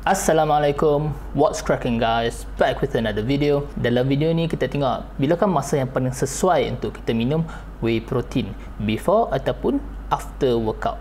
Assalamualaikum, what's cracking guys? Back with another video. Dalam video ni kita tengok bilakah masa yang paling sesuai untuk kita minum whey protein, before ataupun after workout.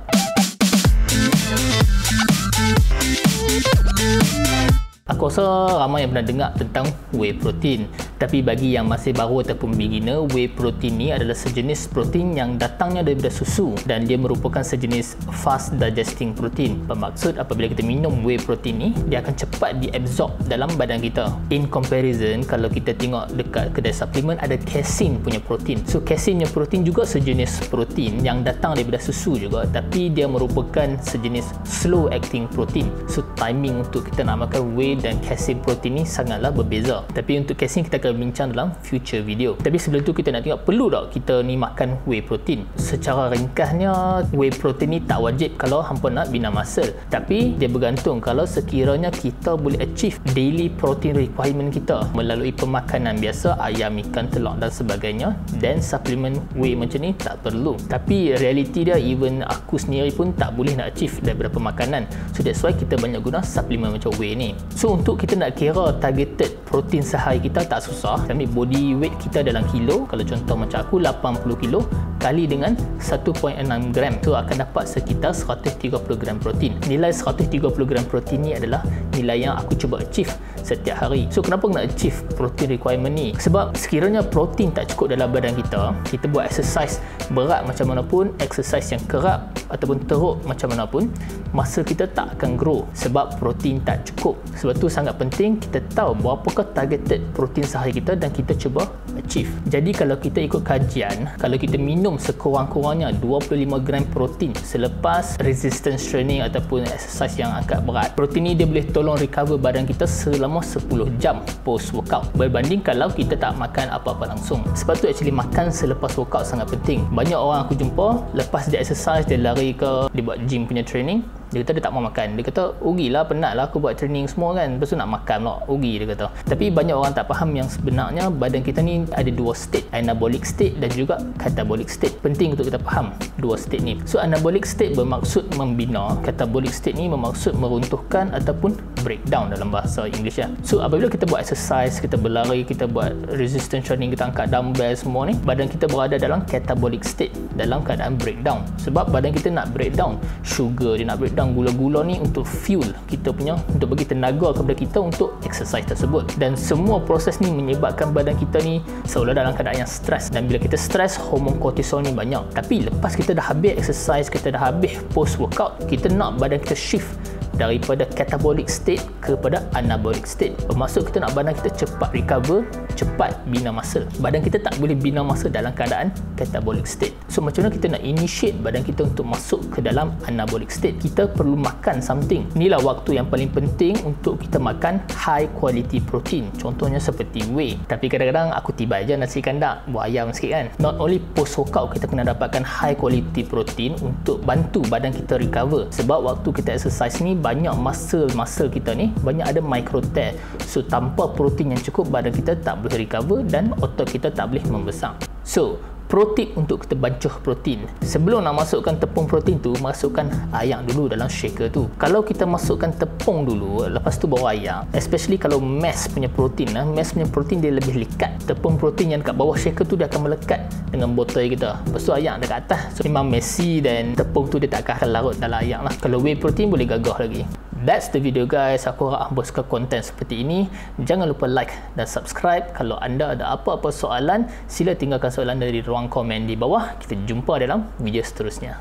Aku rasa ramai yang pernah dengar tentang whey protein. Tapi bagi yang masih baru ataupun beginner, whey protein ni adalah sejenis protein yang datangnya daripada susu dan dia merupakan sejenis fast digesting protein. Bermaksud apabila kita minum whey protein ni, dia akan cepat diabsorb dalam badan kita. In comparison, kalau kita tengok dekat kedai suplemen ada casein punya protein. So casein punya protein juga sejenis protein yang datang daripada susu juga, tapi dia merupakan sejenis slow acting protein. So timing untuk kita nak makan whey dan casein protein ni sangatlah berbeza. Tapi untuk casein kita akan bincang dalam future video. Tapi sebelum tu kita nak tengok perlu tak kita ni makan whey protein. Secara ringkasnya, whey protein ni tak wajib kalau hampa nak bina muscle. Tapi dia bergantung kalau sekiranya kita boleh achieve daily protein requirement kita melalui pemakanan biasa, ayam, ikan, telur dan sebagainya, then suplemen whey macam ni tak perlu. Tapi reality dia, even aku sendiri pun tak boleh nak achieve daripada pemakanan. So that's why kita banyak guna suplemen macam whey ni. So untuk kita nak kira targeted protein sehari kita tak susah. Kita ambil body weight kita dalam kilo. Kalau contoh macam aku 80 kilo kali dengan 1.6 gram, so akan dapat sekitar 130 gram protein. Nilai 130 gram protein ni adalah nilai yang aku cuba achieve setiap hari. So kenapa nak achieve protein requirement ni? Sebab sekiranya protein tak cukup dalam badan kita, kita buat exercise berat macam mana pun, exercise yang kerap ataupun teruk macam mana pun, muscle kita tak akan grow sebab protein tak cukup. Sebab tu sangat penting kita tahu berapakah targeted protein sehari kita dan kita cuba achieve. Jadi kalau kita ikut kajian, kalau kita minum sekurang-kurangnya 25 gram protein selepas resistance training ataupun exercise yang angkat berat, protein ni dia boleh tolong recover badan kita selama 10 jam post workout, berbanding kalau kita tak makan apa-apa langsung. Sebab tu actually makan selepas workout sangat penting. Banyak orang aku jumpa lepas dia exercise, dia lari ke, dia buat gym punya training, dia kata dia tak mau makan. Dia kata, rugilah, penat lah aku buat training semua kan, lepas tu nak makan pula, rugi dia kata. Tapi banyak orang tak faham yang sebenarnya badan kita ni ada dua state, anabolic state dan juga catabolic state. Penting untuk kita faham dua state ni. So anabolic state bermaksud membina, catabolic state ni bermaksud meruntuhkan ataupun breakdown dalam bahasa English ya. So apabila kita buat exercise, kita berlari, kita buat resistance training, kita angkat dumbbell semua ni, badan kita berada dalam catabolic state, dalam keadaan breakdown. Sebab badan kita nak breakdown sugar, dia nak breakdown gula-gula ni untuk fuel kita punya, untuk bagi tenaga kepada kita untuk exercise tersebut. Dan semua proses ni menyebabkan badan kita ni seolah dalam keadaan yang stres. Dan bila kita stres, hormon kortisol ni banyak. Tapi lepas kita dah habis exercise, kita dah habis post workout, kita nak badan kita shift daripada catabolic state kepada anabolic state. Bermaksud kita nak badan kita cepat recover, cepat bina muscle. Badan kita tak boleh bina muscle dalam keadaan catabolic state. So macam mana kita nak initiate badan kita untuk masuk ke dalam anabolic state? Kita perlu makan something. Inilah waktu yang paling penting untuk kita makan high quality protein. Contohnya seperti whey. Tapi kadang-kadang aku tiba je nasi kandak, buat ayam sikit kan. Not only post workout kita kena dapatkan high quality protein untuk bantu badan kita recover. Sebab waktu kita exercise ni banyak muscle kita ni banyak ada micro tear. So tanpa protein yang cukup, badan kita tak boleh recover dan otot kita tak boleh membesar. So pro tip untuk kita bancuh protein, sebelum nak masukkan tepung protein tu, masukkan air dulu dalam shaker tu. Kalau kita masukkan tepung dulu, lepas tu bawa air, especially kalau mass punya protein, mass punya protein dia lebih lekat. Tepung protein yang kat bawah shaker tu dia akan melekat dengan botol kita. Lepas tu air dekat atas, so memang messy dan tepung tu dia tak akan larut dalam air lah. Kalau whey protein boleh gagah lagi. That's the video guys. Aku harap anda suka konten seperti ini. Jangan lupa like dan subscribe. Kalau anda ada apa-apa soalan, sila tinggalkan soalan dari ruang komen di bawah. Kita jumpa dalam video seterusnya.